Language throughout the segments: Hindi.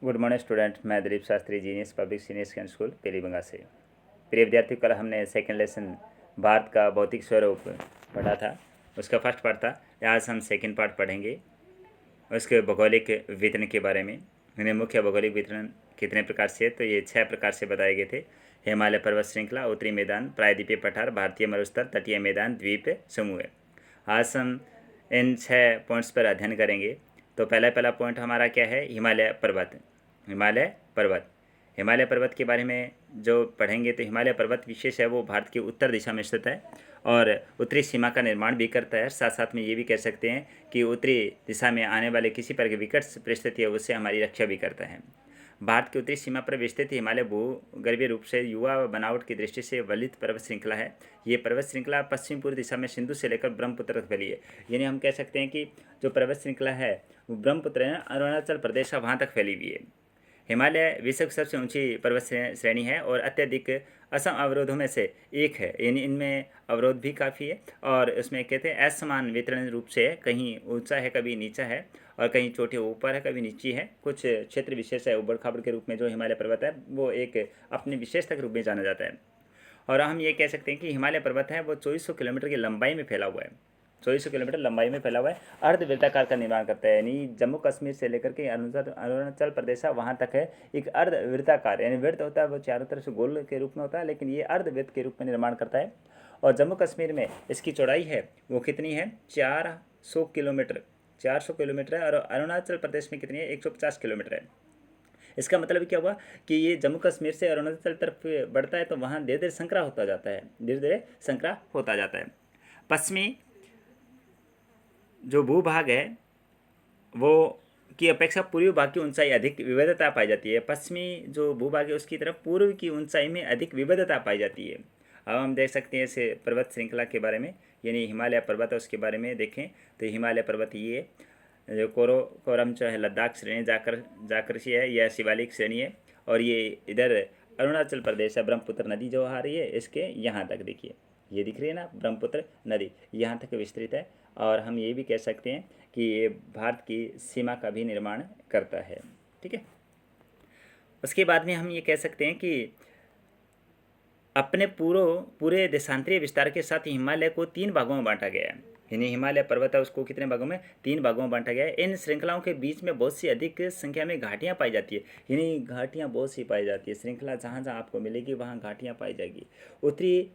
गुड मॉर्निंग स्टूडेंट, मैं Dilip Shastri genius public senior secondary school Pilibanga से। प्रिय विद्यार्थी, कल हमने सेकेंड लेसन भारत का भौतिक स्वरूप पढ़ा था। उसका फर्स्ट पार्ट था। आज हम सेकेंड पार्ट पढ़ेंगे उसके भौगोलिक वितरण के बारे में। इन्हें मुख्य भौगोलिक वितरण कितने प्रकार से है, तो ये 6 प्रकार से बताए गए थे। हिमालय पर्वत श्रृंखला, उत्तरी मैदान, प्रायद्वीपीय पठार, भारतीय मरुस्थल, तटीय मैदान, द्वीप समूह। आज हम इन 6 पॉइंट्स पर अध्ययन करेंगे। तो पहला पॉइंट हमारा क्या है? हिमालय पर्वत। हिमालय पर्वत के बारे में जो पढ़ेंगे तो हिमालय पर्वत विशेष है, वो भारत की उत्तर दिशा में स्थित है और उत्तरी सीमा का निर्माण भी करता है। साथ साथ में ये भी कह सकते हैं कि उत्तरी दिशा में आने वाले किसी प्रकार की विकट परिस्थिति है उससे हमारी रक्षा भी करता है। भारत की उत्तरी सीमा पर विस्तृत हिमालय भूगर्भीय रूप से युवा बनावट की दृष्टि से वलित पर्वत श्रृंखला है। ये पर्वत श्रृंखला पश्चिम पूर्व दिशा में सिंधु से लेकर ब्रह्मपुत्र तक फैली है। यानी हम कह सकते हैं कि जो पर्वत श्रृंखला है वो ब्रह्मपुत्र है, अरुणाचल प्रदेश वहाँ तक फैली हुई है। हिमालय विश्व की सबसे ऊंची पर्वत श्रेणी है और अत्यधिक असम अवरोधों में से एक है। इनमें अवरोध भी काफ़ी है और उसमें कहते हैं असमान वितरण रूप से है, कहीं ऊंचा है कभी नीचा है और कहीं चोटी ऊपर है कभी नीची है। कुछ क्षेत्र विशेष है उबड़ खाबड़ के रूप में जो हिमालय पर्वत है वो एक अपनी विशेषता के रूप में जाना जाता है। और हम ये कह सकते हैं कि हिमालय पर्वत है वो 2400 किलोमीटर की लंबाई में फैला हुआ है। 2400 किलोमीटर लंबाई में फैला हुआ है, अर्धवृत्ताकार का निर्माण करता है। यानी जम्मू कश्मीर से लेकर के अरुणाचल प्रदेश वहाँ तक है एक अर्धवृत्ताकार, यानी वृत्त होता है वो चारों तरफ से गोल के रूप में होता है, लेकिन ये अर्धवृत्त के रूप में निर्माण करता है। और जम्मू कश्मीर में इसकी चौड़ाई है वो कितनी है? 400 किलोमीटर। 400 किलोमीटर है। और अरुणाचल प्रदेश में कितनी है? 150 किलोमीटर है। इसका मतलब क्या हुआ कि ये जम्मू कश्मीर से अरुणाचल तरफ बढ़ता है तो वहाँ धीरे धीरे संकरा होता जाता है, धीरे धीरे संकरा होता जाता है। पश्चिमी जो भूभाग है वो की अपेक्षा पूर्वी भाग की ऊंचाई अधिक विविधता पाई जाती है। पश्चिमी जो भूभाग है उसकी तरफ पूर्व की ऊंचाई में अधिक विविधता पाई जाती है। अब हम देख सकते हैं इसे पर्वत श्रृंखला के बारे में, यानी हिमालय पर्वत है उसके बारे में देखें तो हिमालय पर्वत ये जो कोरम जो है लद्दाख श्रेणी जाकरसी है, यह शिवालिक श्रेणी है और ये इधर अरुणाचल प्रदेश है। ब्रह्मपुत्र नदी जो आ रही है इसके यहाँ तक देखिए, ये दिख रही है ना ब्रह्मपुत्र नदी, यहाँ तक विस्तृत है। और हम ये भी कह सकते हैं कि ये भारत की सीमा का भी निर्माण करता है। ठीक है। उसके बाद में हम ये कह सकते हैं कि अपने पूरे देशांतरीय विस्तार के साथ हिमालय को 3 भागों में बांटा गया है। यानी हिमालय पर्वत है उसको कितने भागों में? 3 भागों में बांटा गया है। इन श्रृंखलाओं के बीच में बहुत सी अधिक संख्या में घाटियाँ पाई जाती है। यानी घाटियाँ बहुत सी पाई जाती है। श्रृंखला जहाँ जहाँ आपको मिलेगी वहाँ घाटियाँ पाई जाएगी। उत्तरी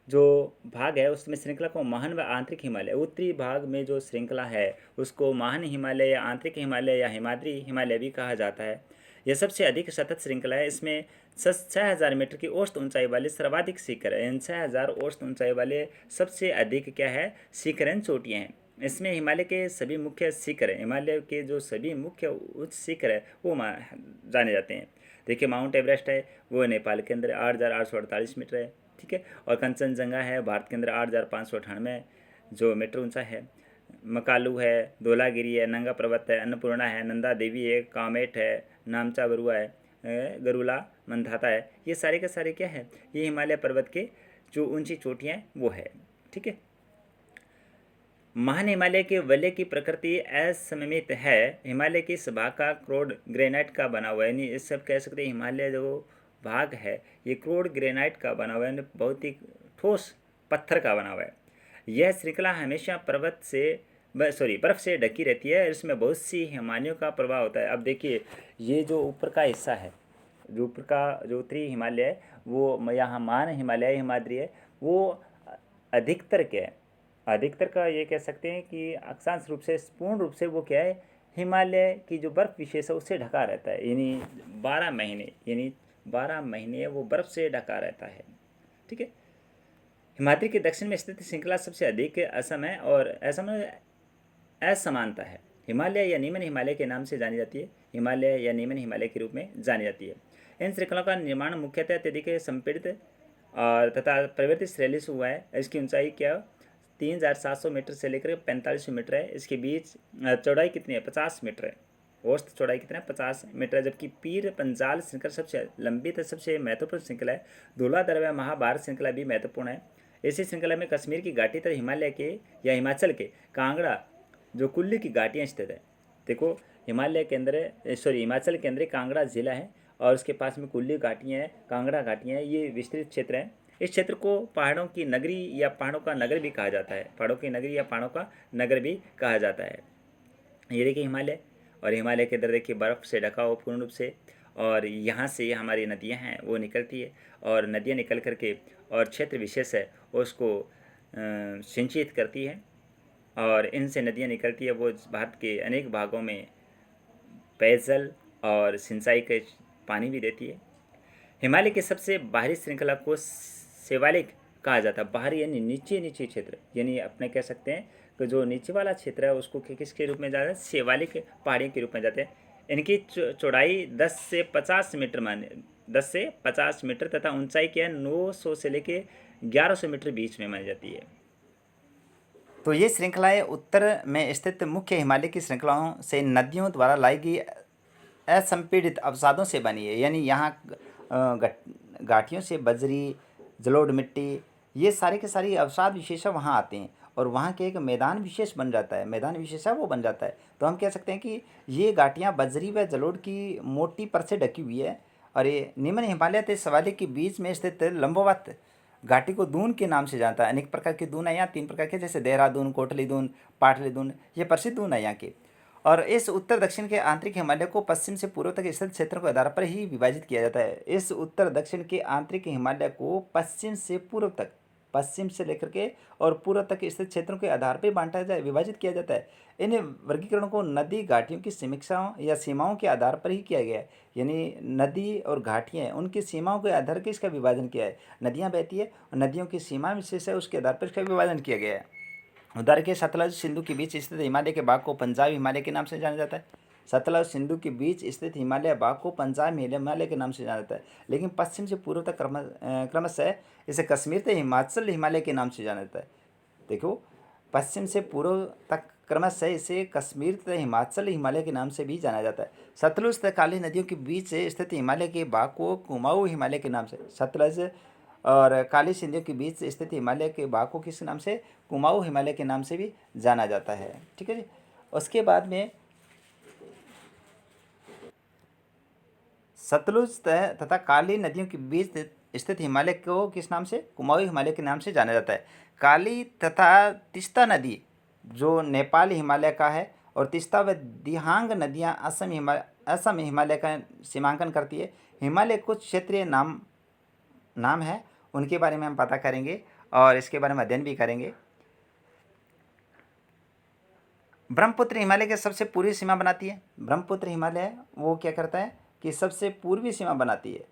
जो भाग है उसमें श्रृंखला को महान व आंतरिक हिमालय, उत्तरी भाग में जो श्रृंखला है उसको महान हिमालय या आंतरिक हिमालय या हिमाद्री हिमालय भी कहा जाता है। यह सबसे अधिक सतत श्रृंखला है। इसमें 6000 मीटर की औसत ऊंचाई वाले सर्वाधिक शिखर है। इन 6000 औसत ऊंचाई वाले सबसे अधिक क्या है? शिखर चोटियाँ हैं। इसमें हिमालय के सभी मुख्य शिखर है, हिमालय के जो सभी मुख्य उच्च शिखर है वो जाने जाते हैं। देखिए माउंट एवरेस्ट है वो नेपाल के अंदर 8848 मीटर है। ठीक है। और कंचनजंगा है भारत के अंदर 8598 जो मीटर ऊंचा है। मकालू है, धौलागिरी है, नंगा पर्वत है, अन्नपूर्णा है, नंदा देवी है, कामेट है, नामचा बरुआ है, गरुला मंधाता है। ये सारे के सारे क्या है? ये हिमालय पर्वत के जो ऊंची चोटियाँ वो है। ठीक है। महान हिमालय के वलय की प्रकृति असममित है। हिमालय की इस भाग का क्रोड ग्रेनाइट का बना हुआ है। यानी इस सब कह सकते हैं हिमालय जो भाग है ये क्रोड ग्रेनाइट का बना हुआ है, बहुत ही ठोस पत्थर का बना हुआ है। यह श्रृंखला हमेशा बर्फ़ से ढकी रहती है। इसमें बहुत सी हिमालयों का प्रभाव होता है। अब देखिए ये जो ऊपर का हिस्सा है, जो ऊपर का जो उत्तरी हिमालय है वो यहाँ महान हिमालय हिमाद्री है, वो अधिकतर क्या है? अधिकतर का ये कह सकते हैं कि अक्षांश रूप से पूर्ण रूप से वो क्या है? हिमालय की जो बर्फ़ विशेष है उससे ढका रहता है। यानी 12 महीने वो बर्फ़ से ढका रहता है। ठीक है। हिमाद्री के दक्षिण में स्थित श्रृंखला सबसे अधिक असम है और असम में असमानता है। हिमालय या नीमन हिमालय के नाम से जानी जाती है, हिमालय या नीमन हिमालय के रूप में जानी जाती है। इन श्रृंखलाओं का निर्माण मुख्यतः अत्यधिक संपीड़ित और तथा प्रवृत्ति शैली से हुआ है। इसकी ऊंचाई क्या 3700 मीटर से लेकर 4500 मीटर है। इसके बीच चौड़ाई कितनी है? 50 मीटर है। औसत चौड़ाई कितना है? 50 मीटर है। जबकि पीर पंजाल श्रृंखला सबसे लंबी तथा सबसे महत्वपूर्ण श्रृंखला है। धौलाधर महाभारत श्रृंखला भी महत्वपूर्ण है। इसी श्रृंखला में कश्मीर की घाटी तथा हिमालय के या हिमाचल के कांगड़ा जो कुल्लू की घाटियाँ स्थित है। देखो हिमाचल के अंदर कांगड़ा ज़िला है और उसके पास में कुल्ली घाटियाँ हैं, कांगड़ा घाटियाँ हैं, ये विस्तृत क्षेत्र है। इस क्षेत्र को पहाड़ों की नगरी या पहाड़ों का नगर भी कहा जाता है, पहाड़ों की नगरी या पहाड़ों का नगर भी कहा जाता है। ये देखिए हिमालय, और हिमालय के अंदर देखिए बर्फ़ से ढका हुआ पूर्ण रूप से, और यहाँ से हमारी नदियाँ हैं वो निकलती है, और नदियाँ निकल करके और क्षेत्र विशेष है उसको सिंचित करती है, और इनसे नदियाँ निकलती है वो भारत के अनेक भागों में पेयजल और सिंचाई के पानी भी देती है। हिमालय के सबसे बाहरी श्रृंखला को शिवालिक कहा जाता है। बाहरी यानी नीचे नीचे क्षेत्र, यानी अपने कह सकते हैं कि जो नीचे वाला क्षेत्र है उसको किसके रूप में जाता है, शिवालिक पहाड़ियों के रूप में जाते हैं। इनकी चौड़ाई 10 से 50 मीटर तथा ऊंचाई क्या है 900 से लेके 1100 मीटर बीच में मानी जाती है। तो ये श्रृंखलाएं उत्तर में स्थित मुख्य हिमालय की श्रृंखलाओं से नदियों द्वारा लाई गई असंपीड़ित अवसादों से बनी है। यानी यहाँ घाटियों से बजरी, जलोढ़ मिट्टी, ये सारे के सारे अवसाद विशेष वहाँ आते हैं और वहाँ के एक मैदान विशेष बन जाता है, मैदान विशेष है वो बन जाता है। तो हम कह सकते हैं कि ये घाटियाँ बजरी व जलोढ़ की मोटी परत से ढकी हुई है और ये निम्न हिमालय से शिवालिक के बीच में स्थित लंबवत घाटी को दून के नाम से जानता है। अनेक प्रकार की दून है यहाँ, 3 प्रकार के, जैसे देहरादून, कोटली दून, पाटली दून, ये प्रसिद्ध दून है यहाँ के। और इस उत्तर दक्षिण के आंतरिक हिमालय को पश्चिम से पूर्व तक स्थित क्षेत्रों के आधार पर ही विभाजित किया जाता है। इस उत्तर दक्षिण के आंतरिक हिमालय को पश्चिम से पूर्व तक, पश्चिम से लेकर के और पूर्व तक स्थित क्षेत्रों के आधार पर बांटा जाए, विभाजित किया जाता है। इन वर्गीकरणों को नदी घाटियों की समीक्षाओं या सीमाओं के आधार पर ही किया गया है। यानी नदी और घाटियाँ उनकी सीमाओं के आधार पर इसका विभाजन किया है। नदियाँ बहती है और नदियों की सीमा विशेष है, उसके आधार पर इसका विभाजन किया गया है। उधर के सतलज सिंधु के बीच स्थित हिमालय के भाग को पंजाब हिमालय के नाम से जाना जाता है। सतलज सिंधु के बीच स्थित हिमालय भाग को पंजाब हिमालय के नाम से जाना जाता है, लेकिन पश्चिम से पूर्व तक क्रमशः इसे कश्मीर से हिमाचल हिमालय के नाम से जाना जाता है। देखो, पश्चिम से पूर्व तक क्रमशः इसे कश्मीर तथा हिमाचल हिमालय के नाम से भी जाना जाता है। सतलुज तथा काली नदियों के बीच स्थित हिमालय के भाग को कुमाऊं हिमालय के नाम से, सतलज और काली सिंधु के बीच स्थित हिमालय के भाग को किस नाम से, कुमाऊं हिमालय के नाम से भी जाना जाता है। ठीक है जी। उसके बाद में सतलुज तथा काली नदियों के बीच स्थित हिमालय को किस नाम से, कुमाऊं हिमालय के नाम से जाना जाता है। काली तथा तीस्ता नदी जो नेपाल हिमालय का है, और तीस्ता व दिहांग नदियां असम हिमालय का सीमांकन करती है। हिमालय कुछ क्षेत्रीय नाम है, उनके बारे में हम पता करेंगे और इसके बारे में अध्ययन भी करेंगे। ब्रह्मपुत्र हिमालय के सबसे पूर्वी सीमा बनाती है। ब्रह्मपुत्र हिमालय वो क्या करता है कि सबसे पूर्वी सीमा बनाती है।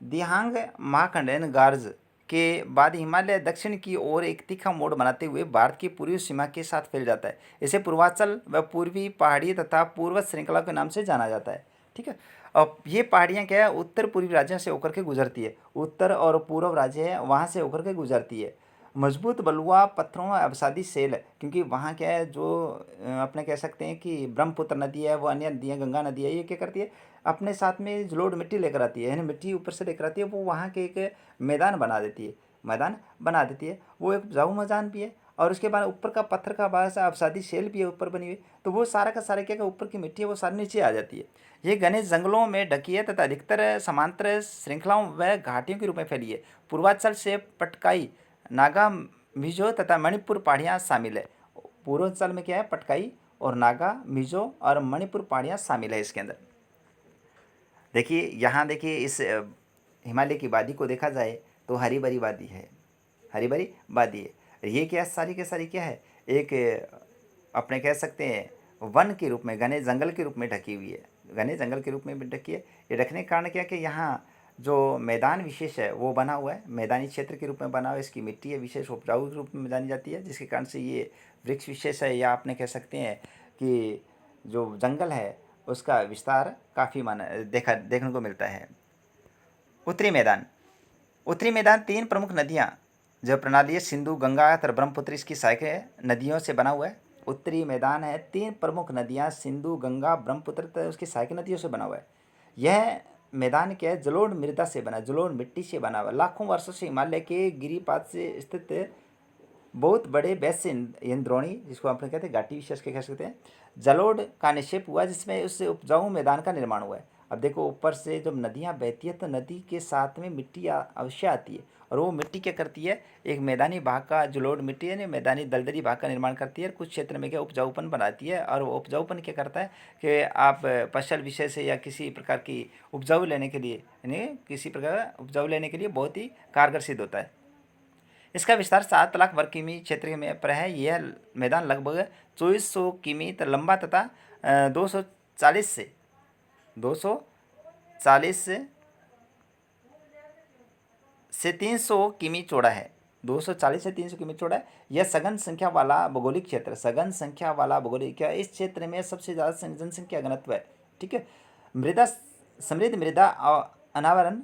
दिहांग महाखंडन गार्ज के बाद हिमालय दक्षिण की ओर एक तीखा मोड़ बनाते हुए भारत की पूर्वी सीमा के साथ फैल जाता है। इसे पूर्वांचल व पूर्वी पहाड़ी तथा पूर्वज श्रृंखला के नाम से जाना जाता है। ठीक है। अब ये पहाड़ियाँ क्या है, उत्तर पूर्वी राज्यों से होकर के गुजरती है। उत्तर और पूर्व राज्य है वहाँ से होकर के गुजरती है। मजबूत बलुआ पत्थरों अवसादी सेल, क्योंकि वहाँ क्या है जो अपने कह सकते हैं कि ब्रह्मपुत्र नदी है, वो अन्य नदियाँ, गंगा नदी है, ये क्या करती है अपने साथ में जलोढ़ मिट्टी लेकर आती है, यानी मिट्टी ऊपर से लेकर आती है, वो वहाँ के एक मैदान बना देती है, मैदान बना देती है। वो एक उपजाऊ मैदान भी है और उसके बाद ऊपर का पत्थर का बाहर से अवसादी सेल भी है ऊपर बनी हुई, तो वो सारा का सारा क्या ऊपर की मिट्टी है वो सारी नीचे आ जाती है। ये घने जंगलों में ढकी है तथा अधिकतर समांतर श्रृंखलाओं व घाटियों के रूप में फैली है। पूर्वांचल से पटकाई, नागा, मिजो तथा मणिपुर पहाड़ियाँ शामिल है। पूर्वांचल में क्या है, पटकाई और नागा, मिजो और मणिपुर पहाड़ियाँ शामिल है इसके अंदर। देखिए यहाँ देखिए इस हिमालय की वादी को देखा जाए तो हरी भरी वादी है, हरी भरी वादी है। ये क्या सारी के सारी क्या है, एक अपने कह सकते हैं वन के रूप में, घने जंगल के रूप में ढकी हुई है, घने जंगल के रूप में भी ढकी है। ये ढकने के कारण क्या कि यहाँ जो मैदान विशेष है वो बना हुआ है, मैदानी क्षेत्र के रूप में बना हुआ है। इसकी मिट्टी है विशेष उपजाऊ के रूप में जानी जाती है, जिसके कारण से ये वृक्ष विशेष है, या आपने कह सकते हैं कि जो जंगल है उसका विस्तार काफ़ी देखने को मिलता है। उत्तरी मैदान, उत्तरी मैदान 3 प्रमुख नदियाँ जो प्रणाली है, सिंधु, गंगा तथा ब्रह्मपुत्र, इसकी शाखाएं नदियों से बना हुआ है। उत्तरी मैदान है 3 प्रमुख नदियाँ, सिंधु, गंगा, ब्रह्मपुत्र तथा उसकी शाखा नदियों से बना हुआ है। यह मैदान क्या है, जलोढ़ मृदा से बना, जलोढ़ मिट्टी से बना हुआ, लाखों वर्षों से हिमालय के गिरिपात से स्थित बहुत बड़े वैश्य इंद्रोणी, जिसको आप कहते हैं घाटी विशेष के कह सकते हैं, जलोढ़ का निक्षेप हुआ, जिसमें उससे उपजाऊ मैदान का निर्माण हुआ है। अब देखो ऊपर से जब नदियाँ बहती है तो नदी के साथ में मिट्टी अवश्य आती है, और वो मिट्टी क्या करती है, एक मैदानी भाग का जलोढ़ मिट्टी है ना, मैदानी दलदली भाग का निर्माण करती है, कुछ क्षेत्र में क्या उपजाऊपन बनाती है, और वो उपजाऊपन क्या करता है कि आप फसल विषय से या किसी प्रकार की उपजाऊ लेने के लिए, यानी किसी प्रकार उपजाऊ लेने के लिए बहुत ही कारगर सिद्ध होता है। इसका विस्तार 7 लाख वर्ग किमी क्षेत्र में पर है। यह मैदान लगभग 2400 किमी लंबा तथा 240 से 300 किमी चौड़ा है। 240 से 300 किमी चौड़ा है। यह सघन संख्या वाला भौगोलिक क्षेत्र, सघन संख्या वाला भौगोलिक, क्या इस क्षेत्र में सबसे ज़्यादा जनसंख्या घनत्व है। ठीक है। मृदा समृद्ध मृदा अनावरण,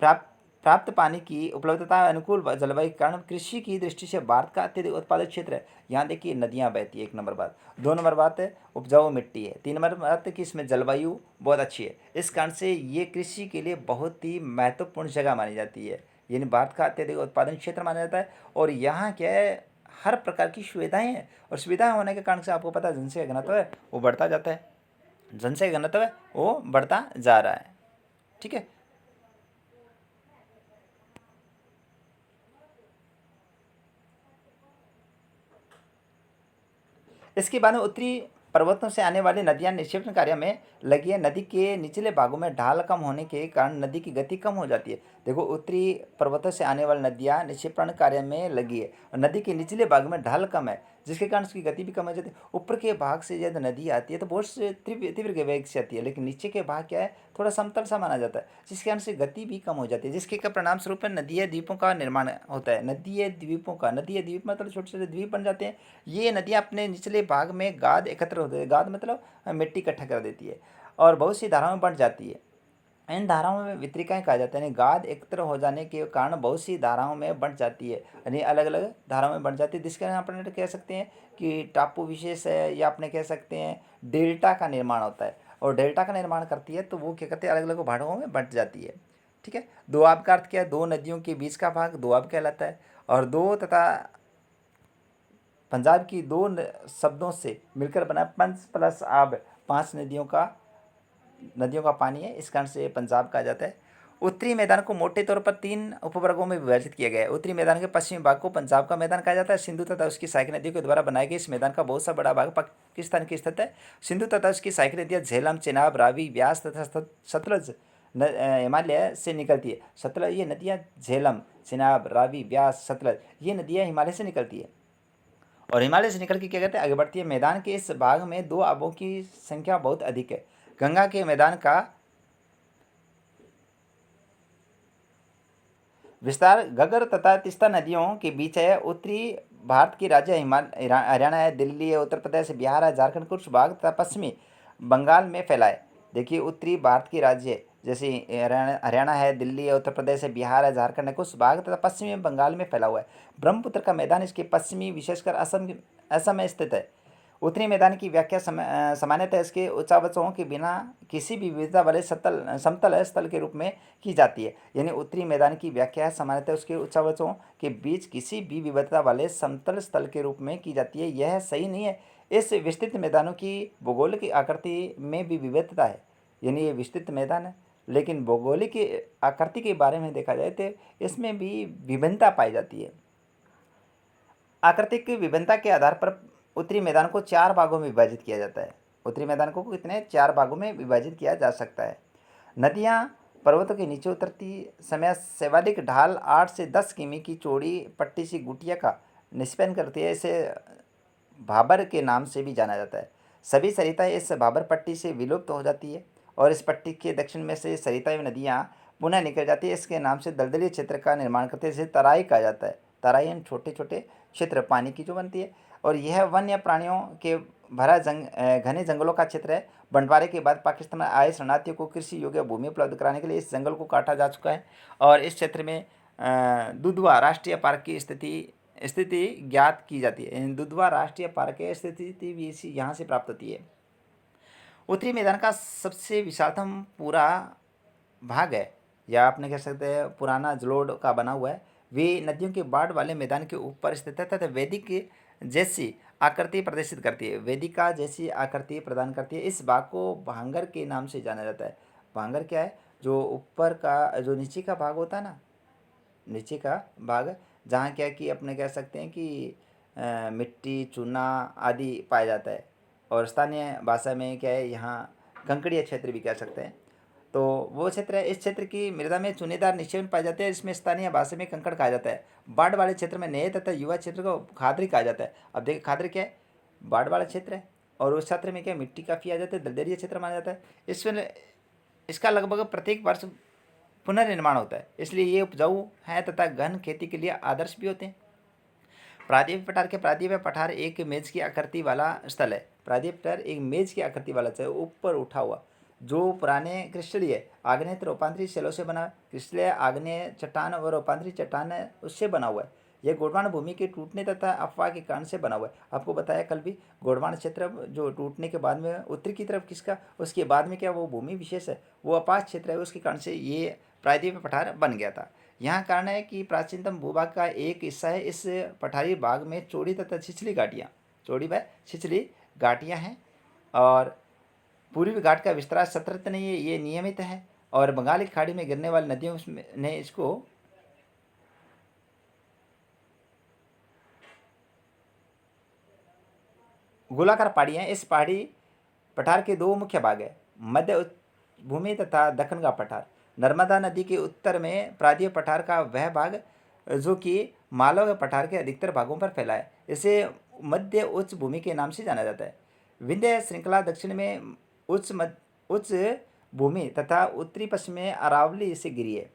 प्राप्त प्राप्त पानी की उपलब्धता, अनुकूल जलवायु के कारण कृषि की दृष्टि से भारत का अत्यधिक उत्पादक क्षेत्र है। यहाँ देखिए नदियाँ बहती है, 1 नंबर बात। 2 नंबर बात है उपजाऊ मिट्टी है। 3 नंबर बात है कि इसमें जलवायु बहुत अच्छी है। इस कारण से ये कृषि के लिए बहुत ही महत्वपूर्ण जगह मानी जाती है, यानी भारत का अत्यधिक उत्पादन क्षेत्र माना जाता है। और यहाँ क्या है, हर प्रकार की सुविधाएँ हैं, और सुविधाएँ होने के कारण से आपको पता है जनसंख्या घनत्व है वो बढ़ता जाता है, जनसंख्या घनत्व है वो बढ़ता जा रहा है। ठीक है। इसके बाद में उत्तरी पर्वतों से आने वाली नदियां निक्षेपण कार्य में लगी है। नदी के निचले भागों में ढाल कम होने के कारण नदी की गति कम हो जाती है। देखो उत्तरी पर्वतों से आने वाली नदियां निक्षेपण कार्य में लगी है, और नदी के निचले भाग में ढाल कम है, जिसके कारण उसकी गति भी कम हो जाती है। ऊपर के भाग से जब नदी आती है तो बहुत से तीव्र तीव्र वेग से आती है, लेकिन नीचे के भाग क्या है, थोड़ा समतल सा माना जाता है, जिसके कारण से गति भी कम हो जाती है, जिसके परिणाम स्वरूप नदीय द्वीपों का निर्माण होता है। नदीय द्वीप मतलब छोटे छोटे द्वीप बन जाते हैं। ये नदियाँ अपने निचले भाग में गाद एकत्र होते हैं, गाद मतलब मिट्टी इकट्ठा कर देती है, और बहुत सी धाराओं में बढ़ जाती है। इन धाराओं में वितरिकाएं कहा जाता है, यानी गाद एकत्र हो जाने के कारण बहुत सी धाराओं में बढ़ जाती है, यानी अलग अलग धाराओं में बढ़ जाती है, जिसके कारण अपने कह सकते हैं कि टापू विशेष है, या अपने कह सकते हैं डेल्टा का निर्माण होता है। और डेल्टा का निर्माण करती है तो वो क्या करते हैं, अलग अलग भागों में बढ़ जाती है। ठीक है। दोआब का अर्थ क्या है, दो नदियों के बीच का भाग दोआब कहलाता है। और दो तथा पंजाब की दो शब्दों से मिलकर बना पंच प्लस आब, 5 नदियों का पानी है, इस कारण से पंजाब कहा जाता है। उत्तरी मैदान को मोटे तौर पर 3 उपवर्गों में विभाजित किया गया है। उत्तरी मैदान के पश्चिमी भाग को पंजाब का मैदान कहा जाता है। सिंधु तथा उसकी सहायक नदियों के द्वारा बनाए गए इस मैदान का बहुत सा बड़ा भाग पाकिस्तान की स्थित है। सिंधु तथा उसकी सहायक नदियाँ झेलम, चेनाब, रावी, व्यास तथा सतलज हिमालय से निकलती है। सतलज, ये नदियाँ झेलम, चेनाब, रावी, व्यास, सतलज, ये नदियाँ हिमालय से निकलती है, और हिमालय से निकल के क्या कहते हैं आगे बढ़ती है। मैदान के इस भाग में दो आबों की संख्या बहुत अधिक है। गंगा के मैदान का विस्तार घग्गर तथा तीस्ता नदियों के बीच है। उत्तरी भारत के राज्य हरियाणा है, दिल्ली है, उत्तर प्रदेश, बिहार है, झारखंड कुछ भाग तथा पश्चिमी बंगाल में फैला है। देखिए उत्तरी भारत के राज्य जैसे हरियाणा है, दिल्ली है, उत्तर प्रदेश है, बिहार है, झारखंड है, कुछ भाग तथा पश्चिमी बंगाल में फैला हुआ है। ब्रह्मपुत्र का मैदान इसके पश्चिमी विशेषकर असम में स्थित है। उत्तरी मैदान की व्याख्या सामान्यतः इसके उच्चावचों के बिना किसी भी विविधता वाले समतल स्थल के रूप में की जाती है। यानी उत्तरी मैदान की व्याख्या सामान्यतः उसके उच्चावचों के बीच किसी भी विविधता वाले समतल स्थल के रूप में की जाती है। यह सही नहीं है। इस विस्तृत मैदानों की भूगोलिक आकृति में भी विविधता है, यानी ये विस्तृत मैदान है, लेकिन भौगोलिक आकृति के बारे में देखा जाए तो इसमें भी विभिन्नता पाई जाती है। आकृतिक विभिन्नता के आधार पर उत्तरी मैदान को 4 भागों में विभाजित किया जाता है। उत्तरी मैदान को कितने 4 भागों में विभाजित किया जा सकता है। नदियाँ पर्वतों के नीचे उतरती समय शैवालिक ढाल 8 से 10 किमी की चौड़ी पट्टी सी गुटिया का निष्पन्न करती है। इसे भाबर के नाम से भी जाना जाता है। सभी सरिताएं इस भाबर पट्टी से विलुप्त हो जाती है, और इस पट्टी के दक्षिण में से सरिताएं नदियाँ पुनः निकल जाती है। इसके नाम से दलदली क्षेत्र का निर्माण करते हैं, जिसे तराई कहा जाता है। तराई यानी छोटे छोटे क्षेत्र पानी की जो बनती है, और यह वन्य प्राणियों के भरा घने जंगलों का क्षेत्र है। बंटवारे के बाद पाकिस्तान में आए शरणार्थियों को कृषि योग्य भूमि उपलब्ध कराने के लिए इस जंगल को काटा जा चुका है, और इस क्षेत्र में दुधवा राष्ट्रीय पार्क की स्थिति ज्ञात की जाती है। दुधवा राष्ट्रीय पार्क की स्थिति भी इसी यहाँ से प्राप्त होती है। उत्तरी मैदान का सबसे विशालतम पूरा भाग है, या आपने कह सकते हैं पुराना जलोढ़ का बना हुआ है, वे नदियों के बाढ़ वाले मैदान के ऊपर स्थित है तथा वैदिक जैसी आकृति प्रदर्शित करती है, वेदिका जैसी आकृति प्रदान करती है। इस भाग को भांगर के नाम से जाना जाता है। भांगर क्या है? जो ऊपर का, जो नीचे का भाग होता है ना, नीचे का भाग, जहाँ क्या कि अपने कह सकते हैं कि मिट्टी, चूना आदि पाया जाता है। और स्थानीय भाषा में क्या है, यहाँ कंकड़िया क्षेत्र भी कह सकते हैं। तो वो क्षेत्र है। इस क्षेत्र की मृदा में चुनेदार निक्षेपण पाए जाते हैं। इसमें स्थानीय भाषा में कंकड़ कहा जाता है। बाढ़ वाले क्षेत्र में नए तथा युवा क्षेत्र को खादरी कहा जाता है। अब देखिए खादरी क्या है? बाढ़ वाला क्षेत्र है। और उस क्षेत्र में क्या मिट्टी काफ़ी आ जाती है, दलदली क्षेत्र माना जाता है। इसमें इसका लगभग प्रत्येक वर्ष पुनर्निर्माण होता है, इसलिए ये उपजाऊ है तथा घन खेती के लिए आदर्श भी होते हैं। प्रायद्वीप पठार के प्रायद्वीप पठार एक मेज की आकृति वाला स्थल है। प्रायद्वीप पठार एक मेज की आकृति वाला स्थल, ऊपर उठा हुआ, जो पुराने क्रिस्टलीय आग्नेय रूपांतरित शैलों से बना, क्रिस्टलीय आग्नेय चट्टान और रूपांतरित चट्टान उससे बना हुआ है। यह गोंडवाना भूमि के टूटने तथा अफवाह के कारण से बना हुआ है। आपको बताया कल भी, गोंडवाना क्षेत्र जो टूटने के बाद में उत्तरी की तरफ किसका, उसके बाद में क्या वो भूमि विशेष है, वो अपास क्षेत्र है, उसके कारण से ये प्रायद्वीप पठार बन गया था। यहाँ कारण है कि प्राचीनतम भूभाग का एक हिस्सा है। इस पठारी भाग में चौड़ी तथा छिछली घाटियाँ, चौड़ी व छिछली घाटियाँ हैं। और पूर्वी घाट का विस्तार सतत नहीं है, ये नियमित है। और बंगाली खाड़ी में गिरने वाली नदियों ने इसको गोलाकार पहाड़ियाँ। इस पहाड़ी पठार के दो मुख्य भाग है, मध्य भूमि तथा दक्षिण का पठार। नर्मदा नदी के उत्तर में प्रायद्वीप पठार का वह भाग जो कि मालवा पठार के अधिकतर भागों पर फैला है, इसे मध्य उच्च भूमि के नाम से जाना जाता है। विंध्य श्रृंखला दक्षिण में उच्च भूमि तथा उत्तरी पश्चिम में अरावली से घिरी है।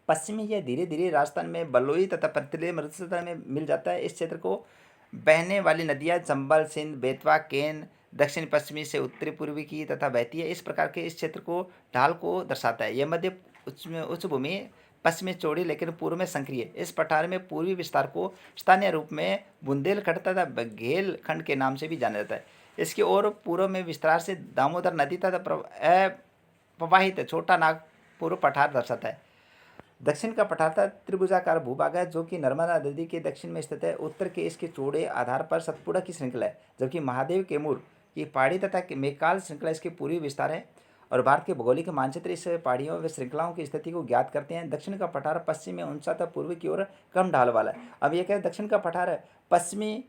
पश्चिमी यह धीरे धीरे राजस्थान में बलुई तथा पथरीले मरुस्थल में मिल जाता है। इस क्षेत्र को बहने वाली नदियाँ चंबल, सिंध, बेतवा, केन दक्षिण पश्चिमी से उत्तरी पूर्वी की तथा बहती है। इस प्रकार के इस क्षेत्र को ढाल को दर्शाता है। यह मध्य उच्च भूमि पश्चिम में चौड़ी लेकिन पूर्व में संक्रिय। इस पठार में पूर्वी विस्तार को स्थानीय रूप में बुंदेलखंड तथा बघेलखंड के नाम से भी जाना जाता है। इसके और पूर्व में विस्तार से दामोदर नदी तथा प्रवाहित छोटा नागपुर पठार दर्शाता है। दक्षिण का पठार त्रिभुजाकार भूभाग है जो कि नर्मदा नदी के दक्षिण में स्थित है। उत्तर के इसके चौड़े आधार पर सतपुड़ा की श्रृंखला है, जबकि महादेव केमूर की पहाड़ी तथा मेकाल श्रृंखला इसके पूर्वी विस्तार है। और भारत के भौगोलिक मानचित्र इस पहाड़ियों व श्रृंखलाओं की स्थिति को ज्ञात करते हैं। दक्षिण का पठार पश्चिम में ऊंचा तथा पूर्व की ओर कम ढाल वाला है। अब यह क्या है, दक्षिण का पठार है पश्चिमी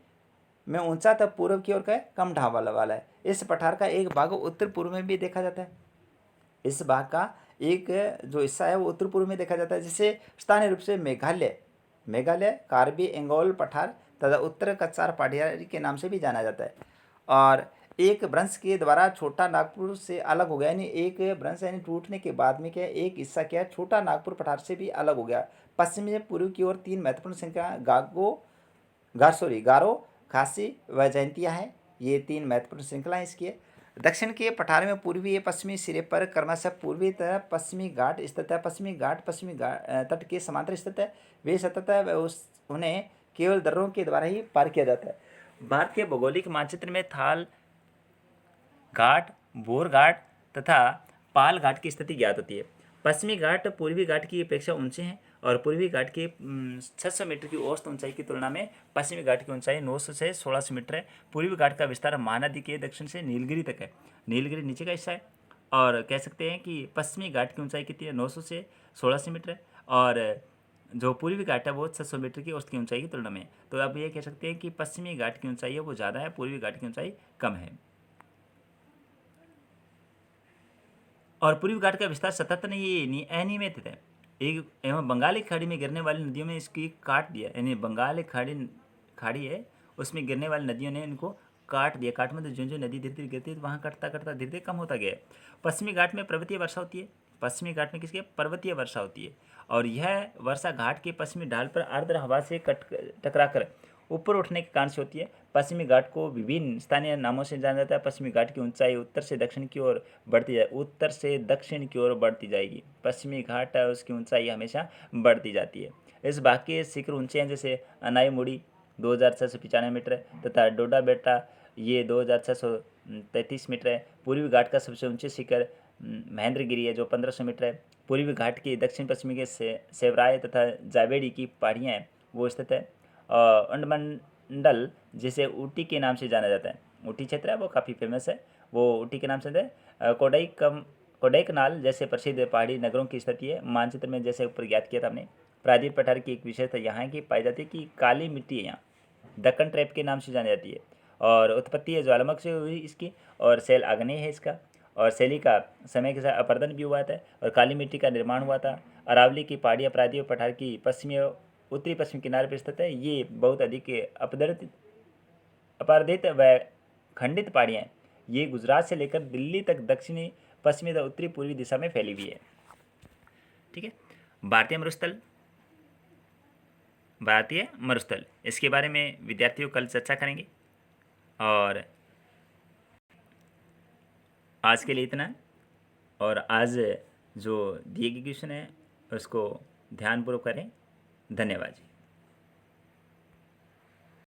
में ऊंचा तथा पूर्व की ओर का कम ढाल वाला है। इस पठार का एक भाग उत्तर पूर्व में भी देखा जाता है। इस भाग का एक जो हिस्सा है वो उत्तर पूर्व में देखा जाता है, जिसे स्थानीय रूप से मेघालय कार्बी एंगोल पठार तथा उत्तर कच्छार पठारी के नाम से भी जाना जाता है। और एक भ्रंश के द्वारा छोटा नागपुर से अलग हो गया, यानी एक भ्रंश यानी टूटने के बाद में क्या एक हिस्सा क्या है छोटा नागपुर पठार से भी अलग हो गया। पश्चिम से पूर्व की ओर तीन महत्वपूर्ण संख्या गारो, खासी व जयंतिया है। ये तीन महत्वपूर्ण श्रृंखलाएं इसकी है। दक्षिण के पठार में पूर्वी पश्चिमी सिरे पर क्रमशः पूर्वी तथा पश्चिमी घाट स्थित है। पश्चिमी घाट पश्चिमी तट के समांतर स्थित है। वे सतत उन्हें केवल दर्रों के द्वारा ही पार किया जाता है। भारत के भौगोलिक मानचित्र में थाल घाट, बोर घाट तथा पाल घाट की स्थिति ज्ञात होती है। पश्चिमी घाट पूर्वी घाट की अपेक्षा ऊंचे हैं और पूर्वी घाट की 600 मीटर की औसत ऊंचाई की तुलना में पश्चिमी घाट की ऊंचाई 900 से 1600 मीटर है। पूर्वी घाट का विस्तार महानदी के दक्षिण से नीलगिरी तक है। नीलगिरी नीचे का हिस्सा है और कह सकते हैं कि पश्चिमी घाट की ऊंचाई कितनी है, 900 से 1600 मीटर है। और जो पूर्वी घाट है वो 600 मीटर की औसत की ऊंचाई की तुलना में। तो अब ये कह सकते हैं कि पश्चिमी घाट की ऊंचाई है वो ज़्यादा है, पूर्वी घाट की ऊंचाई कम है। और पूर्वी घाट का विस्तार सतत नहीं अनियमित है। एक एवं बंगाली खाड़ी में गिरने वाली नदियों में इसकी काट दिया, यानी बंगाल खाड़ी है उसमें गिरने वाली नदियों ने इनको काट दिया। काट में तो जो नदी धीरे धीरे गिरती है वहाँ कटता कटता धीरे धीरे कम होता गया। पश्चिमी घाट में पर्वतीय वर्षा होती है। पश्चिमी घाट में किसकी पर्वतीय वर्षा होती है और यह वर्षा घाट के पश्चिमी ढाल पर आर्द्र हवा से टकराकर ऊपर उठने के कारण से होती है। पश्चिमी घाट को विभिन्न स्थानीय नामों से जाना जाता है। पश्चिमी घाट की ऊंचाई उत्तर से दक्षिण की ओर बढ़ती जाएगी। पश्चिमी घाट है उसकी ऊंचाई हमेशा बढ़ती जाती है। इस भाग के शिखर ऊंचे हैं, जैसे अनाईमुड़ी 2695 मीटर है तथा डोडा बेटा ये 2633 मीटर है। पूर्वी घाट का सबसे ऊंचे शिखर महेंद्रगिरी है जो 1500 मीटर है। पूर्वी घाट की दक्षिण पश्चिमी के सेवराय तथा जावेरी की पहाड़ियाँ हैं वो स्थित है। अंडमंडल जिसे ऊटी के नाम से जाना जाता है, ऊटी क्षेत्र है वो काफ़ी फेमस है, वो ऊटी के नाम से है। कोडाईकनाल जैसे प्रसिद्ध पहाड़ी नगरों की स्थिति है मानचित्र में, जैसे ऊपर ज्ञात किया था हमने। प्रायद्वीप पठार की एक विशेषता यहाँ है कि पाई जाती है कि काली मिट्टी है यहाँ, दक्कन ट्रैप के नाम से जानी जाती है, और उत्पत्ति है ज्वालामुख से हुई इसकी, और शैल आग्नेय है इसका, और शैली का समय के साथ अपर्दन भी हुआ था, और काली मिट्टी का निर्माण हुआ था। अरावली की पहाड़ियाँ प्रायद्वीप पठार की पश्चिमी उत्तरी पश्चिम किनारे पर स्थित है। ये बहुत अधिक अपर्दित व खंडित पहाड़ियाँ हैं। ये गुजरात से लेकर दिल्ली तक दक्षिणी पश्चिमी तथा उत्तरी पूर्वी दिशा में फैली हुई है। ठीक है, भारतीय मरुस्थल इसके बारे में विद्यार्थियों कल चर्चा करेंगे। और आज के लिए इतना, और आज जो दिए गए क्वेश्चन है उसको ध्यानपूर्वक करें। धन्यवाद जी।